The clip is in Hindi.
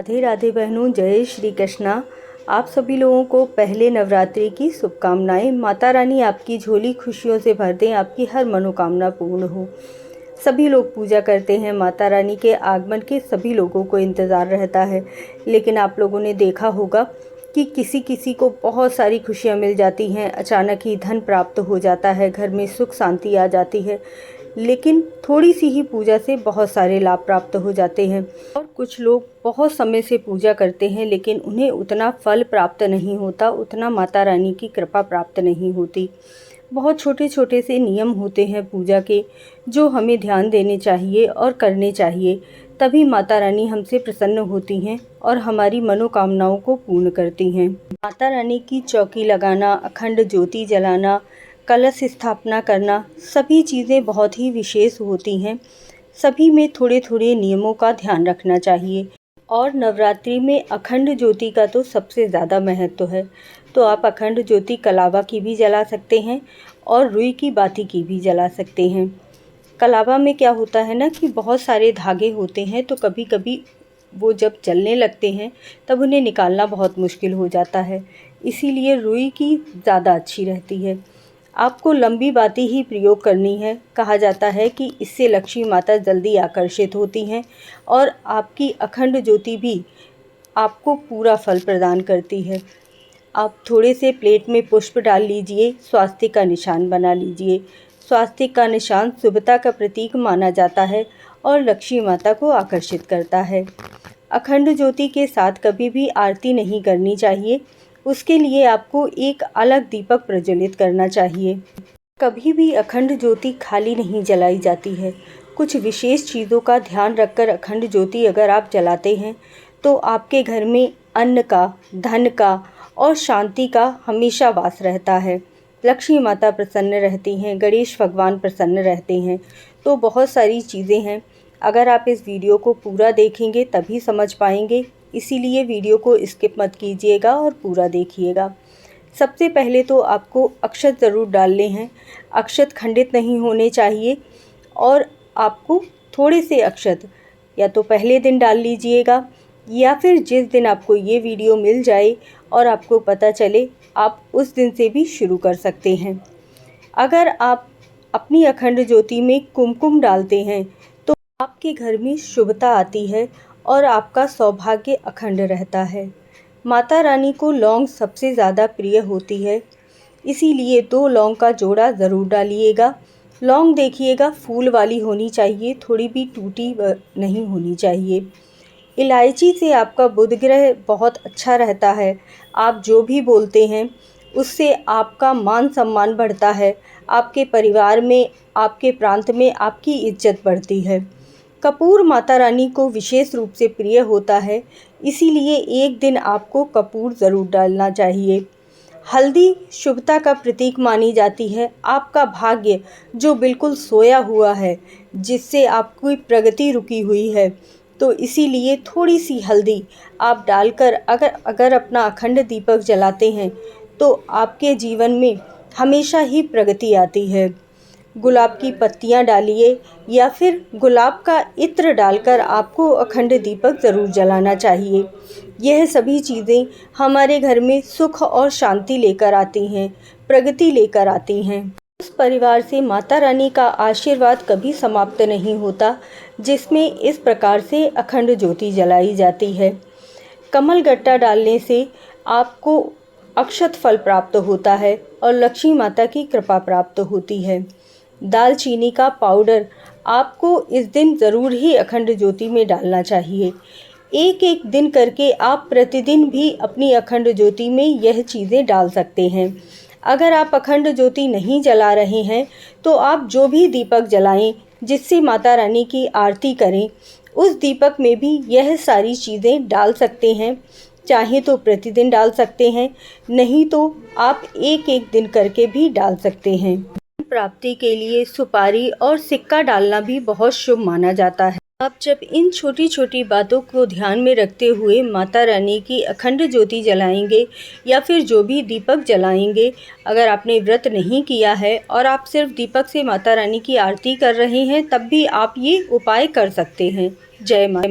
राधे राधे बहनों, जय श्री कृष्णा। आप सभी लोगों को पहले नवरात्रि की शुभकामनाएं। माता रानी आपकी झोली खुशियों से भर दें, आपकी हर मनोकामना पूर्ण हो। सभी लोग पूजा करते हैं, माता रानी के आगमन के सभी लोगों को इंतज़ार रहता है। लेकिन आप लोगों ने देखा होगा कि किसी किसी को बहुत सारी खुशियां मिल जाती हैं, अचानक ही धन प्राप्त हो जाता है, घर में सुख शांति आ जाती है। लेकिन थोड़ी सी ही पूजा से बहुत सारे लाभ प्राप्त हो जाते हैं। और कुछ लोग बहुत समय से पूजा करते हैं लेकिन उन्हें उतना फल प्राप्त नहीं होता, उतना माता रानी की कृपा प्राप्त नहीं होती। बहुत छोटे छोटे से नियम होते हैं पूजा के, जो हमें ध्यान देने चाहिए और करने चाहिए। तभी माता रानी हमसे प्रसन्न होती हैं और हमारी मनोकामनाओं को पूर्ण करती हैं। माता रानी की चौकी लगाना, अखंड ज्योति जलाना, कलश स्थापना करना, सभी चीज़ें बहुत ही विशेष होती हैं। सभी में थोड़े थोड़े नियमों का ध्यान रखना चाहिए। और नवरात्रि में अखंड ज्योति का तो सबसे ज़्यादा महत्व है। तो आप अखंड ज्योति कलावा की भी जला सकते हैं और रुई की बाती की भी जला सकते हैं। कलावा में क्या होता है ना कि बहुत सारे धागे होते हैं, तो कभी कभी वो जब जलने लगते हैं तब उन्हें निकालना बहुत मुश्किल हो जाता है। इसीलिए रुई की ज़्यादा अच्छी रहती है। आपको लंबी बाती ही प्रयोग करनी है। कहा जाता है कि इससे लक्ष्मी माता जल्दी आकर्षित होती हैं और आपकी अखंड ज्योति भी आपको पूरा फल प्रदान करती है। आप थोड़े से प्लेट में पुष्प डाल लीजिए, स्वास्तिक का निशान बना लीजिए। स्वास्तिक का निशान शुभता का प्रतीक माना जाता है और लक्ष्मी माता को आकर्षित करता है। अखंड ज्योति के साथ कभी भी आरती नहीं करनी चाहिए। उसके लिए आपको एक अलग दीपक प्रज्वलित करना चाहिए। कभी भी अखंड ज्योति खाली नहीं जलाई जाती है। कुछ विशेष चीज़ों का ध्यान रखकर अखंड ज्योति अगर आप जलाते हैं तो आपके घर में अन्न का, धन का और शांति का हमेशा वास रहता है। लक्ष्मी माता प्रसन्न रहती हैं, गणेश भगवान प्रसन्न रहते हैं। तो बहुत सारी चीज़ें हैं। अगर आप इस वीडियो को पूरा देखेंगे तभी समझ पाएंगे, इसीलिए वीडियो को स्किप मत कीजिएगा और पूरा देखिएगा। सबसे पहले तो आपको अक्षत ज़रूर डालने हैं। अक्षत खंडित नहीं होने चाहिए और आपको थोड़े से अक्षत या तो पहले दिन डाल लीजिएगा या फिर जिस दिन आपको ये वीडियो मिल जाए और आपको पता चले, आप उस दिन से भी शुरू कर सकते हैं। अगर आप अपनी अखंड ज्योति में कुमकुम डालते हैं तो आपके घर में शुभता आती है और आपका सौभाग्य अखंड रहता है। माता रानी को लौंग सबसे ज़्यादा प्रिय होती है, इसीलिए 2 लौंग का जोड़ा ज़रूर डालिएगा। लौंग देखिएगा फूल वाली होनी चाहिए, थोड़ी भी टूटी नहीं होनी चाहिए। इलायची से आपका बुध ग्रह बहुत अच्छा रहता है। आप जो भी बोलते हैं उससे आपका मान सम्मान बढ़ता है। आपके परिवार में, आपके प्रांत में आपकी इज्जत बढ़ती है। कपूर माता रानी को विशेष रूप से प्रिय होता है, इसीलिए एक दिन आपको कपूर ज़रूर डालना चाहिए। हल्दी शुभता का प्रतीक मानी जाती है। आपका भाग्य जो बिल्कुल सोया हुआ है, जिससे आपकी प्रगति रुकी हुई है, तो इसीलिए थोड़ी सी हल्दी आप डालकर अगर अपना अखंड दीपक जलाते हैं तो आपके जीवन में हमेशा ही प्रगति आती है। गुलाब की पत्तियां डालिए या फिर गुलाब का इत्र डालकर आपको अखंड दीपक ज़रूर जलाना चाहिए। यह सभी चीज़ें हमारे घर में सुख और शांति लेकर आती हैं, प्रगति लेकर आती हैं। उस परिवार से माता रानी का आशीर्वाद कभी समाप्त नहीं होता जिसमें इस प्रकार से अखंड ज्योति जलाई जाती है। कमल गट्टा डालने से आपको अक्षत फल प्राप्त होता है और लक्ष्मी माता की कृपा प्राप्त होती है। दालचीनी का पाउडर आपको इस दिन ज़रूर ही अखंड ज्योति में डालना चाहिए। एक एक दिन करके आप प्रतिदिन भी अपनी अखंड ज्योति में यह चीज़ें डाल सकते हैं। अगर आप अखंड ज्योति नहीं जला रहे हैं तो आप जो भी दीपक जलाएं जिससे माता रानी की आरती करें, उस दीपक में भी यह सारी चीज़ें डाल सकते हैं। चाहे तो प्रतिदिन डाल सकते हैं, नहीं तो आप एक एक दिन करके भी डाल सकते हैं। प्राप्ति के लिए सुपारी और सिक्का डालना भी बहुत शुभ माना जाता है। आप जब इन छोटी छोटी बातों को ध्यान में रखते हुए माता रानी की अखंड ज्योति जलाएंगे या फिर जो भी दीपक जलाएंगे, अगर आपने व्रत नहीं किया है और आप सिर्फ दीपक से माता रानी की आरती कर रहे हैं, तब भी आप ये उपाय कर सकते हैं। जय माता।